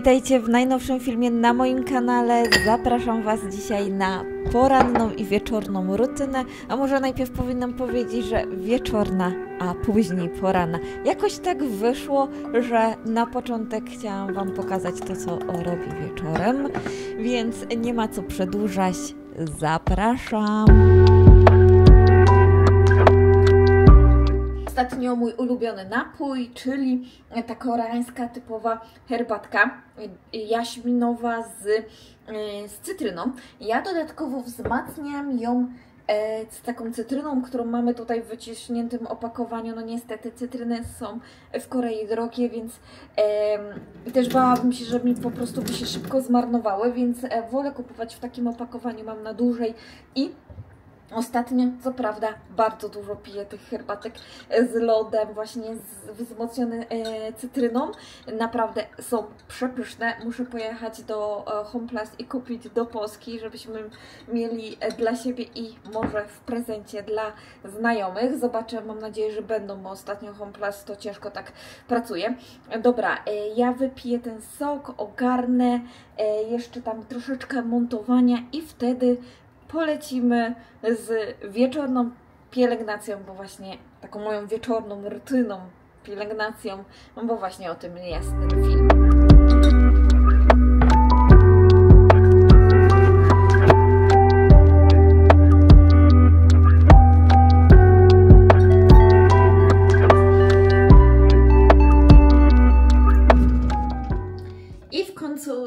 Witajcie w najnowszym filmie na moim kanale. Zapraszam Was dzisiaj na poranną i wieczorną rutynę, a może najpierw powinnam powiedzieć, że wieczorna, a później poranna. Jakoś tak wyszło, że na początek chciałam Wam pokazać to, co robię wieczorem, więc nie ma co przedłużać. Zapraszam! Ostatnio mój ulubiony napój, czyli ta koreańska typowa herbatka jaśminowa z cytryną. Ja dodatkowo wzmacniam ją z taką cytryną, którą mamy tutaj w wyciśniętym opakowaniu. No niestety cytryny są w Korei drogie, więc też bałabym się, że mi po prostu by się szybko zmarnowały, więc wolę kupować w takim opakowaniu, mam na dłużej i ostatnio, co prawda, bardzo dużo piję tych herbatek z lodem, właśnie wzmocnione cytryną. Naprawdę są przepyszne. Muszę pojechać do Homeplast i kupić do Polski, żebyśmy mieli dla siebie i może w prezencie dla znajomych. Zobaczę, mam nadzieję, że będą, bo ostatnio Homeplast to ciężko tak pracuje. Dobra, ja wypiję ten sok, ogarnę jeszcze tam troszeczkę montowania i wtedy polecimy z wieczorną pielęgnacją, bo właśnie taką moją wieczorną rutyną, pielęgnacją, no bo właśnie o tym jest ten film.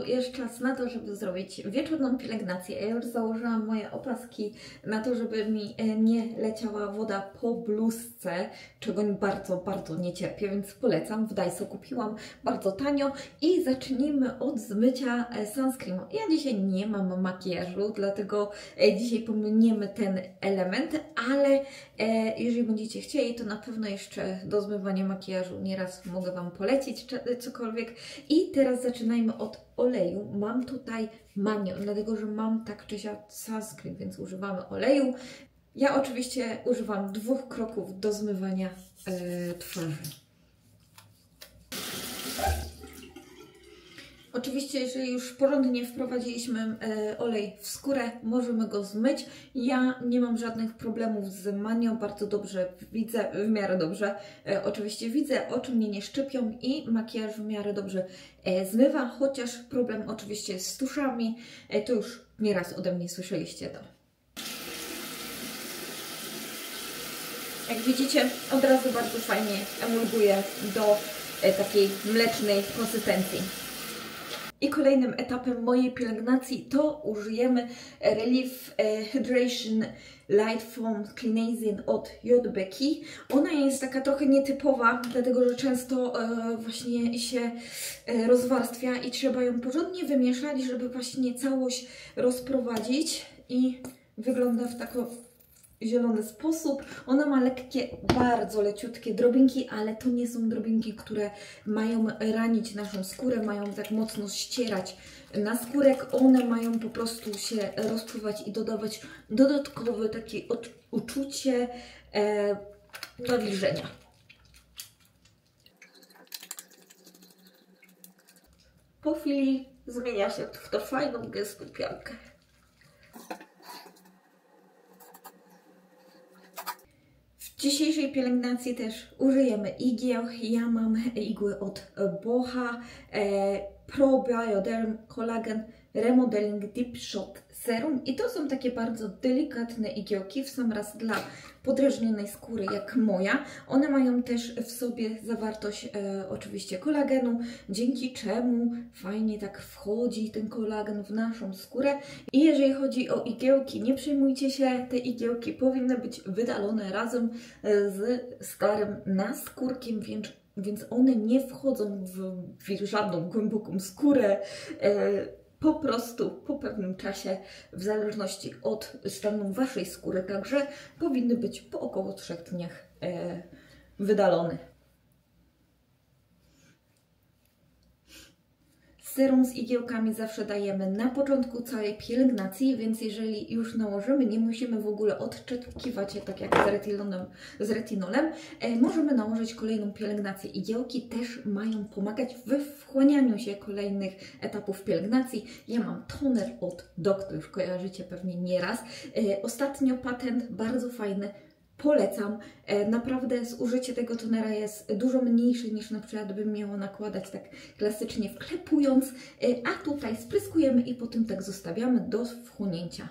Jest czas na to, żeby zrobić wieczorną pielęgnację. Ja już założyłam moje opaski na to, żeby mi nie leciała woda po bluzce, czego bardzo, bardzo nie cierpię, więc polecam. W Daiso kupiłam bardzo tanio i zacznijmy od zmycia sunscreenu. Ja dzisiaj nie mam makijażu, dlatego dzisiaj pominiemy ten element, ale jeżeli będziecie chcieli, to na pewno jeszcze do zmywania makijażu nieraz mogę Wam polecić cokolwiek. I teraz zaczynajmy od oleju. Mam tutaj Manio, dlatego że mam tak czy siak sunscreen, więc używamy oleju. Ja oczywiście używam 2 kroków do zmywania twarzy. Oczywiście, jeżeli już porządnie wprowadziliśmy olej w skórę, możemy go zmyć. Ja nie mam żadnych problemów z Manio, bardzo dobrze widzę, w miarę dobrze. Oczywiście widzę, oczy mnie nie szczypią i makijaż w miarę dobrze zmywa, chociaż problem oczywiście jest z tuszami. To już nieraz ode mnie słyszeliście to. Jak widzicie, od razu bardzo fajnie emulguje do takiej mlecznej konsystencji. I kolejnym etapem mojej pielęgnacji to użyjemy Relief Hydration Light Foam Cleansing od JBeki. Ona jest taka trochę nietypowa, dlatego że często właśnie się rozwarstwia i trzeba ją porządnie wymieszać, żeby właśnie całość rozprowadzić i wygląda w taki zielony sposób. Ona ma lekkie, bardzo leciutkie drobinki, ale to nie są drobinki, które mają ranić naszą skórę, mają tak mocno ścierać naskórek. One mają po prostu się rozpływać i dodawać dodatkowe takie uczucie nawilżenia. Po chwili zmienia się w to fajną, gęstą piankę. W dzisiejszej pielęgnacji też użyjemy igieł. Ja mam igły od Boha, Probioderm Collagen Remodeling Deep Shot Serum i to są takie bardzo delikatne igiełki, w sam raz dla podrażnionej skóry jak moja. One mają też w sobie zawartość oczywiście kolagenu, dzięki czemu fajnie tak wchodzi ten kolagen w naszą skórę. I jeżeli chodzi o igiełki, nie przejmujcie się, te igiełki powinny być wydalone razem z starym naskórkiem, więc one nie wchodzą w żadną głęboką skórę. Po prostu po pewnym czasie, w zależności od stanu Waszej skóry, także powinny być po około 3 dniach wydalone. Serum z igiełkami zawsze dajemy na początku całej pielęgnacji, więc jeżeli już nałożymy, nie musimy w ogóle odczekiwać, tak jak z retinolem. Możemy nałożyć kolejną pielęgnację. Igiełki też mają pomagać we wchłanianiu się kolejnych etapów pielęgnacji. Ja mam toner od Doktor, już kojarzycie pewnie nieraz. Ostatnio patent bardzo fajny. Polecam. Naprawdę zużycie tego tonera jest dużo mniejsze niż na przykład bym miała nakładać tak klasycznie wklepując, a tutaj spryskujemy i potem tak zostawiamy do wchłonięcia.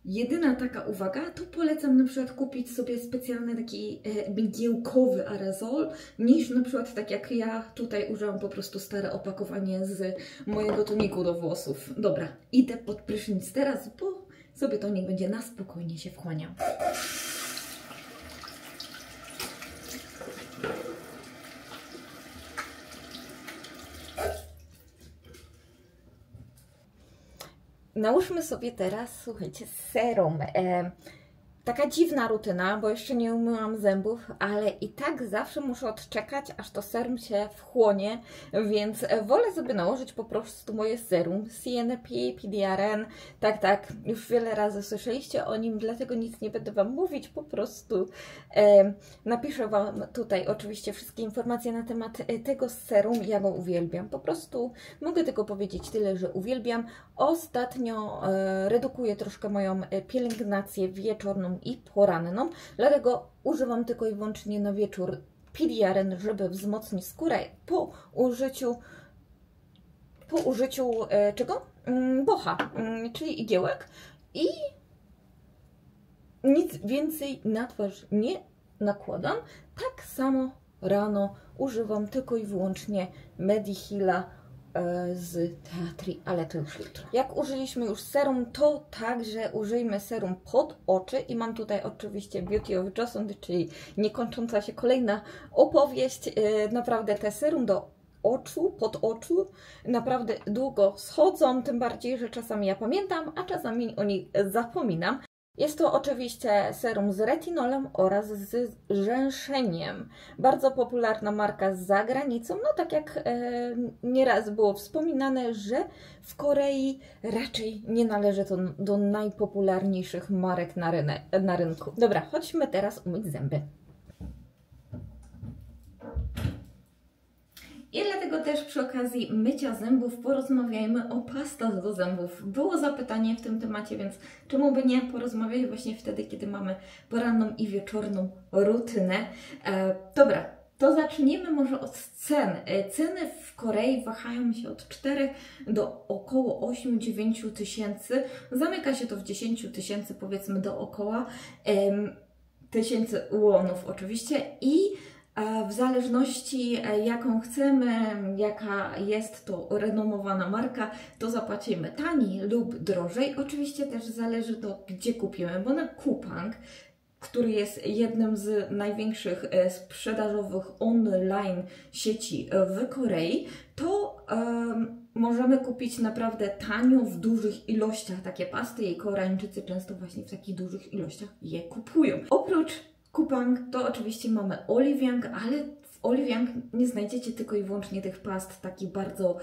Jedyna taka uwaga, to polecam na przykład kupić sobie specjalny taki mgiełkowy aerozol, niż na przykład tak jak ja tutaj użyłam po prostu stare opakowanie z mojego toniku do włosów. Dobra, idę pod prysznic teraz, bo sobie tonik będzie na spokojnie się wchłaniał. Nałóżmy sobie teraz, słuchajcie, serum. Taka dziwna rutyna, bo jeszcze nie umyłam zębów, ale i tak zawsze muszę odczekać, aż to serum się wchłonie, więc wolę sobie nałożyć po prostu moje serum CNP, PDRN. Tak, już wiele razy słyszeliście o nim, dlatego nic nie będę Wam mówić, po prostu napiszę Wam tutaj oczywiście wszystkie informacje na temat tego serum. Ja go uwielbiam, po prostu mogę tylko powiedzieć tyle, że uwielbiam. Ostatnio redukuję troszkę moją pielęgnację wieczorną i poranną, dlatego używam tylko i wyłącznie na wieczór PDRN, żeby wzmocnić skórę po użyciu czego? Bocha, czyli igiełek, i nic więcej na twarz nie nakładam. Tak samo rano używam tylko i wyłącznie Medihila z Teatri, ale to już jutro. Jak użyliśmy już serum, to także użyjmy serum pod oczy i mam tutaj oczywiście Beauty of Joseon, czyli niekończąca się kolejna opowieść. Naprawdę te serum do oczu, pod oczu naprawdę długo schodzą, tym bardziej, że czasami ja pamiętam, a czasami o nich zapominam. Jest to oczywiście serum z retinolem oraz z rzęszeniem. Bardzo popularna marka za granicą. No tak jak nieraz było wspominane, że w Korei raczej nie należy to do najpopularniejszych marek na rynku. Dobra, chodźmy teraz umyć zęby. I dlatego też przy okazji mycia zębów porozmawiajmy o pastach do zębów. Było zapytanie w tym temacie, więc czemu by nie porozmawiać właśnie wtedy, kiedy mamy poranną i wieczorną rutynę. Dobra, to zacznijmy może od cen. Ceny w Korei wahają się od 4 do około 8-9 tysięcy. Zamyka się to w 10 tysięcy, powiedzmy dookoła tysięcy wonów oczywiście, i w zależności jaką chcemy, jaka jest to renomowana marka, to zapłacimy taniej lub drożej. Oczywiście też zależy to, gdzie kupimy, bo na Coupang, który jest jednym z największych sprzedażowych online sieci w Korei, to możemy kupić naprawdę tanio w dużych ilościach takie pasty i Koreańczycy często właśnie w takich dużych ilościach je kupują. Oprócz Coupang to oczywiście mamy Olive Young, ale w Olive Young nie znajdziecie tylko i wyłącznie tych past takich bardzo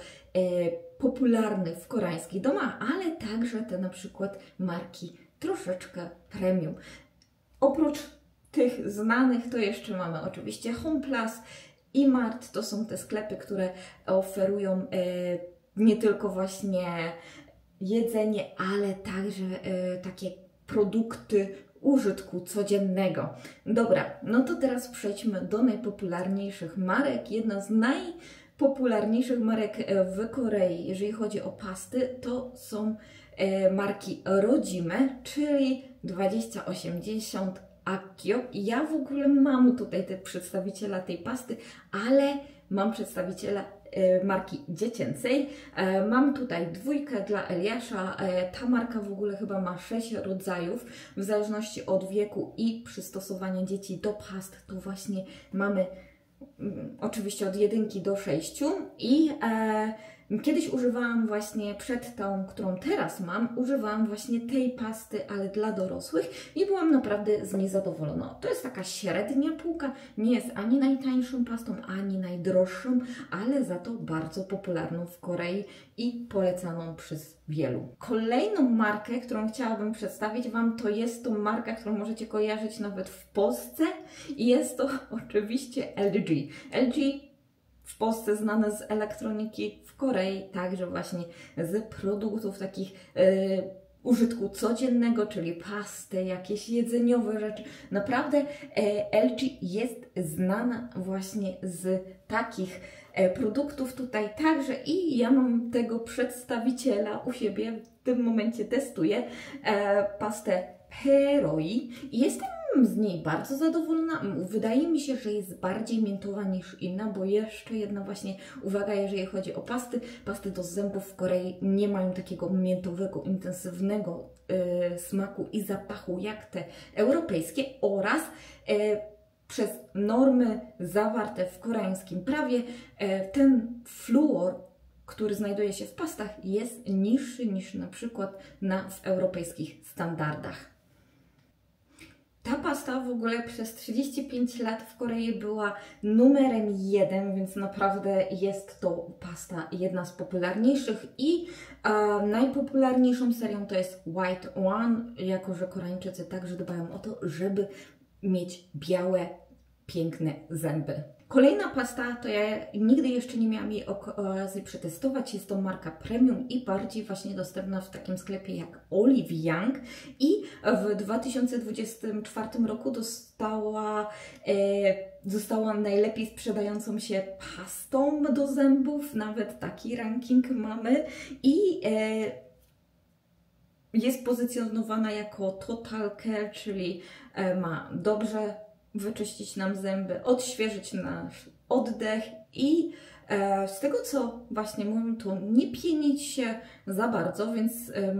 popularnych w koreańskich domach, ale także te na przykład marki troszeczkę premium. Oprócz tych znanych to jeszcze mamy oczywiście Homeplus i Mart. To są te sklepy, które oferują nie tylko właśnie jedzenie, ale także takie produkty użytku codziennego. Dobra, no to teraz przejdźmy do najpopularniejszych marek. Jedna z najpopularniejszych marek w Korei, jeżeli chodzi o pasty, to są marki rodzime, czyli 2080, Akkio. Ja w ogóle mam tutaj przedstawiciela tej pasty, ale mam przedstawiciela marki dziecięcej. Mam tutaj dwójkę dla Eliasza. Ta marka w ogóle chyba ma 6 rodzajów. W zależności od wieku i przystosowania dzieci do past, to właśnie mamy oczywiście od 1 do 6 i Kiedyś używałam właśnie, przed tą, którą teraz mam, używałam właśnie tej pasty, ale dla dorosłych i byłam naprawdę z niej zadowolona. To jest taka średnia półka, nie jest ani najtańszą pastą, ani najdroższą, ale za to bardzo popularną w Korei i polecaną przez wielu. Kolejną markę, którą chciałabym przedstawić Wam, to jest to marka, którą możecie kojarzyć nawet w Polsce i jest to oczywiście LG. LG w Polsce znane z elektroniki, w Korei także właśnie z produktów takich użytku codziennego, czyli pasty, jakieś jedzeniowe rzeczy. Naprawdę LG jest znana właśnie z takich produktów tutaj także i ja mam tego przedstawiciela u siebie, w tym momencie testuję pastę Heroi i jestem z niej bardzo zadowolona. Wydaje mi się, że jest bardziej miętowa niż inna, bo jeszcze jedna właśnie uwaga, jeżeli chodzi o pasty. Pasty do zębów w Korei nie mają takiego miętowego, intensywnego smaku i zapachu jak te europejskie oraz przez normy zawarte w koreańskim prawie ten fluor, który znajduje się w pastach, jest niższy niż na przykład w europejskich standardach. Ta pasta w ogóle przez 35 lat w Korei była numerem 1, więc naprawdę jest to pasta jedna z popularniejszych i najpopularniejszą serią to jest White One, jako że Koreańczycy także dbają o to, żeby mieć białe, piękne zęby. Kolejna pasta, to ja nigdy jeszcze nie miałam jej okazji przetestować, jest to marka premium i bardziej właśnie dostępna w takim sklepie jak Olive Young i w 2024 roku została najlepiej sprzedającą się pastą do zębów, nawet taki ranking mamy i jest pozycjonowana jako Total Care, czyli ma dobrze wyczyścić nam zęby, odświeżyć nasz oddech i z tego co właśnie mówię, to nie pienić się za bardzo, więc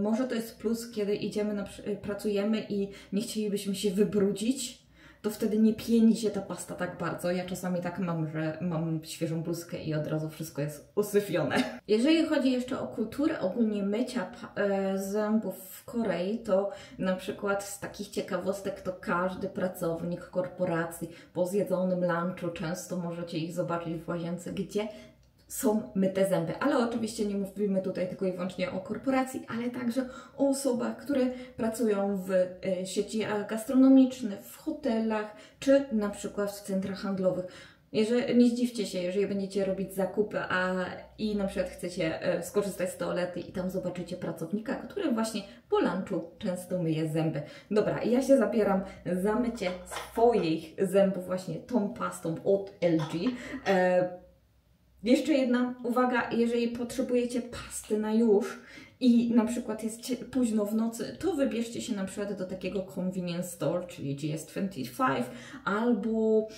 może to jest plus, kiedy idziemy, pracujemy i nie chcielibyśmy się wybrudzić, to wtedy nie pieni się ta pasta tak bardzo. Ja czasami tak mam, że mam świeżą bluzkę i od razu wszystko jest usyfione. Jeżeli chodzi jeszcze o kulturę ogólnie mycia zębów w Korei, to na przykład z takich ciekawostek to każdy pracownik korporacji po zjedzonym lunchu często możecie ich zobaczyć w łazience, gdzie są myte zęby, ale oczywiście nie mówimy tutaj tylko i wyłącznie o korporacji, ale także o osobach, które pracują w sieci gastronomicznych, w hotelach, czy na przykład w centrach handlowych. Nie zdziwcie się, jeżeli będziecie robić zakupy i na przykład chcecie skorzystać z toalety i tam zobaczycie pracownika, który właśnie po lunchu często myje zęby. Dobra, ja się zabieram za mycie swoich zębów właśnie tą pastą od LG. Jeszcze jedna uwaga, jeżeli potrzebujecie pasty na już i na przykład jest późno w nocy, to wybierzcie się na przykład do takiego convenience store, czyli GS25 albo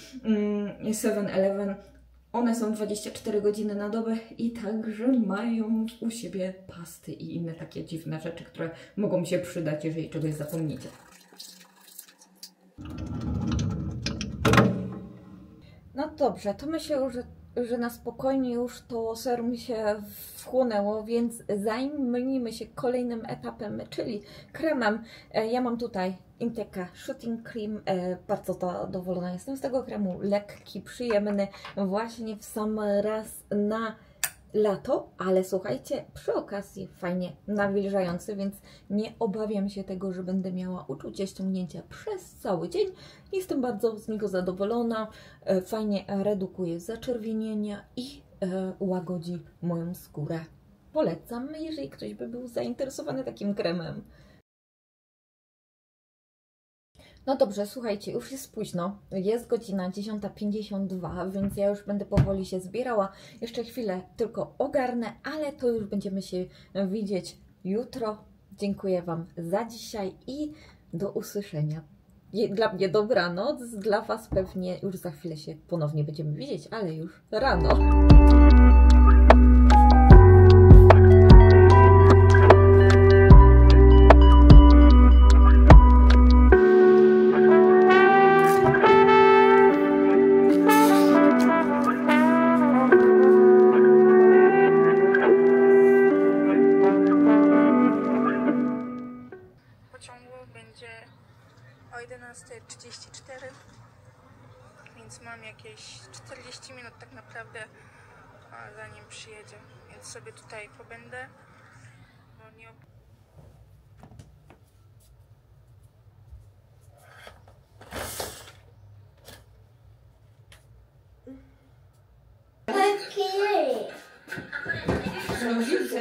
7-Eleven. One są 24 godziny na dobę i także mają u siebie pasty i inne takie dziwne rzeczy, które mogą się przydać, jeżeli czegoś zapomnicie. No dobrze, to myślę, że na spokojnie już to serum się wchłonęło, więc zajmijmy się kolejnym etapem, czyli kremem. Ja mam tutaj Inteca Shooting Cream, bardzo zadowolona jestem z tego kremu, lekki, przyjemny, właśnie w sam raz na lato, ale słuchajcie, przy okazji fajnie nawilżający, więc nie obawiam się tego, że będę miała uczucie ściągnięcia przez cały dzień. Jestem bardzo z niego zadowolona, fajnie redukuje zaczerwienienia i łagodzi moją skórę. Polecam, jeżeli ktoś by był zainteresowany takim kremem. No dobrze, słuchajcie, już jest późno, jest godzina 10:52, więc ja już będę powoli się zbierała. Jeszcze chwilę tylko ogarnę, ale to już będziemy się widzieć jutro. Dziękuję Wam za dzisiaj i do usłyszenia. Dla mnie dobranoc, dla Was pewnie już za chwilę się ponownie będziemy widzieć, ale już rano. 11:34, więc mam jakieś 40 minut tak naprawdę, zanim przyjedzie, więc sobie tutaj pobędę. No nie...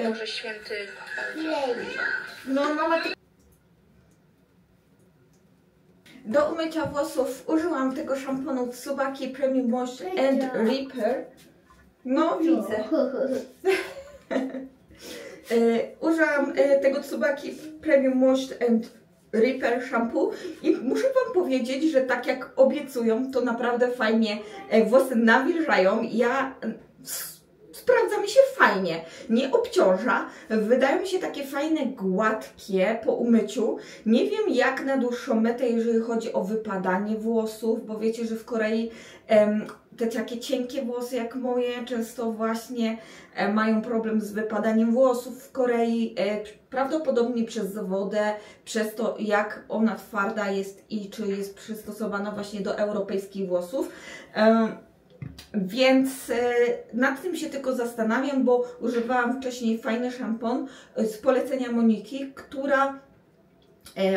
Boże Święty. No, mama... Do umycia włosów użyłam tego szamponu Tsubaki Premium Wash and Repair. No, widzę. Użyłam tego Tsubaki Premium Wash and Repair shampoo i muszę Wam powiedzieć, że tak jak obiecują, to naprawdę fajnie włosy nawilżają. Sprawdza mi się fajnie, nie obciąża, wydają mi się takie fajne, gładkie po umyciu. Nie wiem jak na dłuższą metę, jeżeli chodzi o wypadanie włosów, bo wiecie, że w Korei te takie cienkie włosy jak moje często właśnie mają problem z wypadaniem włosów w Korei, prawdopodobnie przez wodę, przez to jak ona twarda jest i czy jest przystosowana właśnie do europejskich włosów. Więc nad tym się tylko zastanawiam, bo używałam wcześniej fajny szampon z polecenia Moniki, która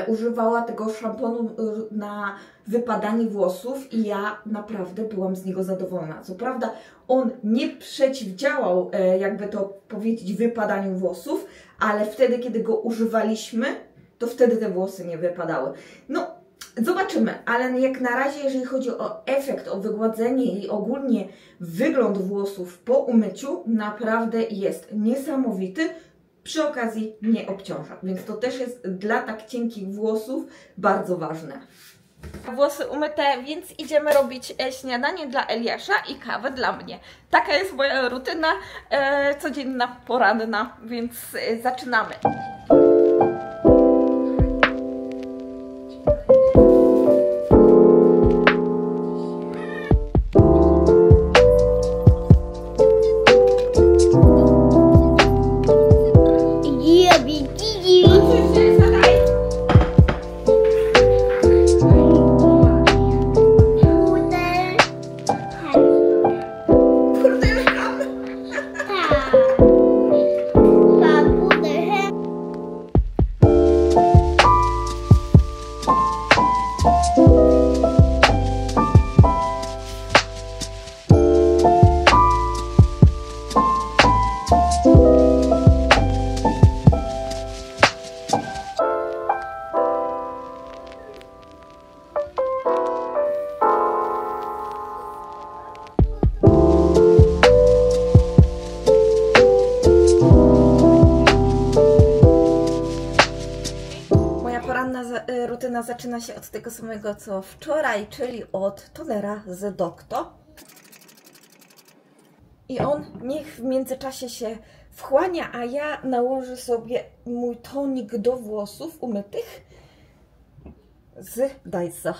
używała tego szamponu na wypadanie włosów i ja naprawdę byłam z niego zadowolona. Co prawda on nie przeciwdziałał, jakby to powiedzieć, wypadaniu włosów, ale wtedy, kiedy go używaliśmy, to wtedy te włosy nie wypadały. No, zobaczymy, ale jak na razie, jeżeli chodzi o efekt, o wygładzenie i ogólnie wygląd włosów po umyciu, naprawdę jest niesamowity. Przy okazji nie obciąża, więc to też jest dla tak cienkich włosów bardzo ważne. Włosy umyte, więc idziemy robić śniadanie dla Eliasza i kawę dla mnie. Taka jest moja rutyna codzienna, poranna, więc zaczynamy. Rutyna zaczyna się od tego samego co wczoraj, czyli od tonera z Dokto. I on niech w międzyczasie się wchłania, a ja nałożę sobie mój tonik do włosów umytych z Daiso.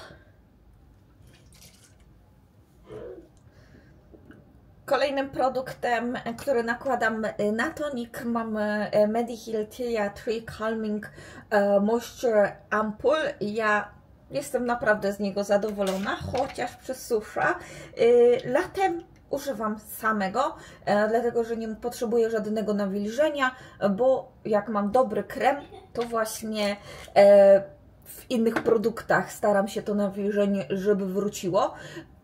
Kolejnym produktem, który nakładam na tonik, mamy Mediheal Tilia Tree Calming Moisture Ampoule. Ja jestem naprawdę z niego zadowolona, chociaż przesusza. Latem używam samego, dlatego że nie potrzebuję żadnego nawilżenia, bo jak mam dobry krem, to właśnie w innych produktach staram się to nawilżenie, żeby wróciło.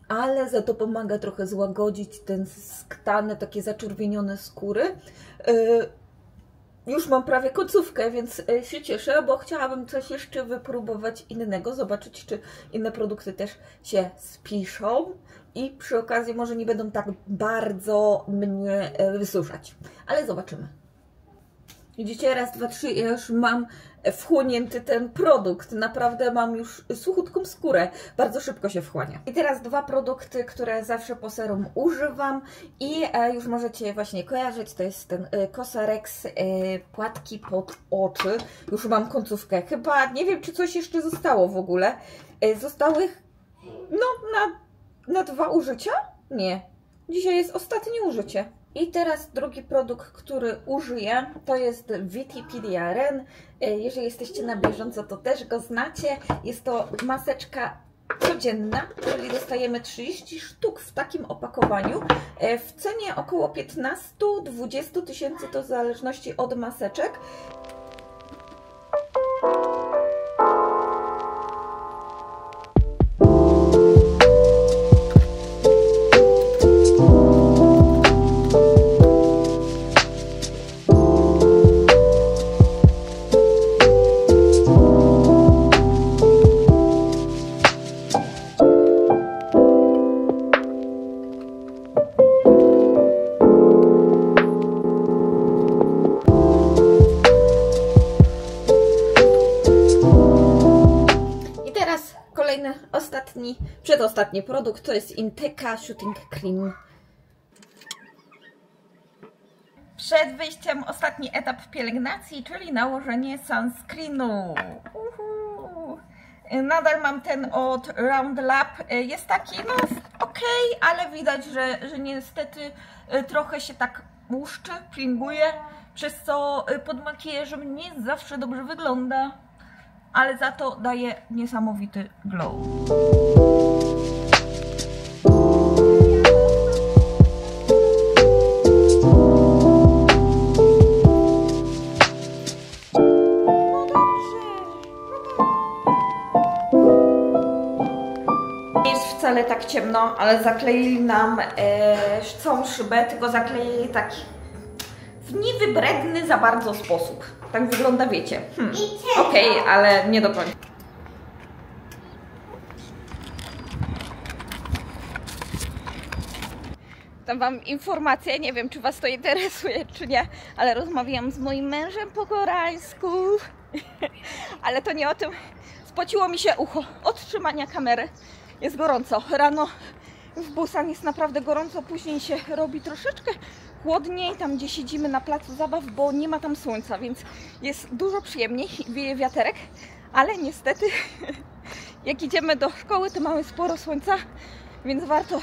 Ale za to pomaga trochę złagodzić ten sktane, takie zaczerwienione skóry. Już mam prawie końcówkę, więc się cieszę, bo chciałabym coś jeszcze wypróbować innego, zobaczyć, czy inne produkty też się spiszą i przy okazji może nie będą tak bardzo mnie wysuszać, ale zobaczymy. Widzicie, raz, dwa, trzy, ja już mam wchłonięty ten produkt. Naprawdę mam już suchutką skórę. Bardzo szybko się wchłania. I teraz dwa produkty, które zawsze po serum używam i już możecie właśnie kojarzyć. To jest ten Cosrx płatki pod oczy. Już mam końcówkę. Chyba nie wiem, czy coś jeszcze zostało w ogóle. Zostały no na dwa użycia? Nie. Dzisiaj jest ostatnie użycie. I teraz drugi produkt, który użyję, to jest Vitipedia Ren. Jeżeli jesteście na bieżąco, to też go znacie. Jest to maseczka codzienna, czyli dostajemy 30 sztuk w takim opakowaniu. W cenie około 15-20 tysięcy, to w zależności od maseczek. Przedostatni produkt to jest Inteca Shooting Cream. Przed wyjściem ostatni etap pielęgnacji, czyli nałożenie sunscreenu. Nadal mam ten od Round Lab. Jest taki, no ok, ale widać, że niestety trochę się tak błyszczy, pringuje, przez co pod makijażem nie zawsze dobrze wygląda, ale za to daje niesamowity glow. Nie jest wcale tak ciemno, ale zakleili nam całą szybę, tylko zakleili taki w niewybredny za bardzo sposób. Tak wygląda, wiecie. Okej, ale nie do końca. Dam wam informację, nie wiem, czy was to interesuje, czy nie, ale rozmawiałam z moim mężem po koreańsku. Ale to nie o tym. Spociło mi się ucho od trzymania kamery. Jest gorąco. Rano w Busan jest naprawdę gorąco, później się robi troszeczkę chłodniej, tam gdzie siedzimy na placu zabaw, bo nie ma tam słońca, więc jest dużo przyjemniej, wieje wiaterek, ale niestety jak idziemy do szkoły, to mamy sporo słońca, więc warto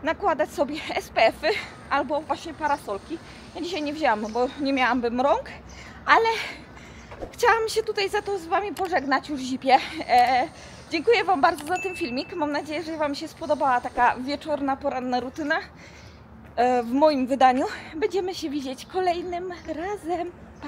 nakładać sobie SPF-y albo właśnie parasolki. Ja dzisiaj nie wzięłam, bo nie miałabym rąk, ale chciałam się tutaj za to z wami pożegnać, już zipie. Dziękuję wam bardzo za ten filmik. Mam nadzieję, że wam się spodobała taka wieczorna, poranna rutyna w moim wydaniu. Będziemy się widzieć kolejnym razem. Pa!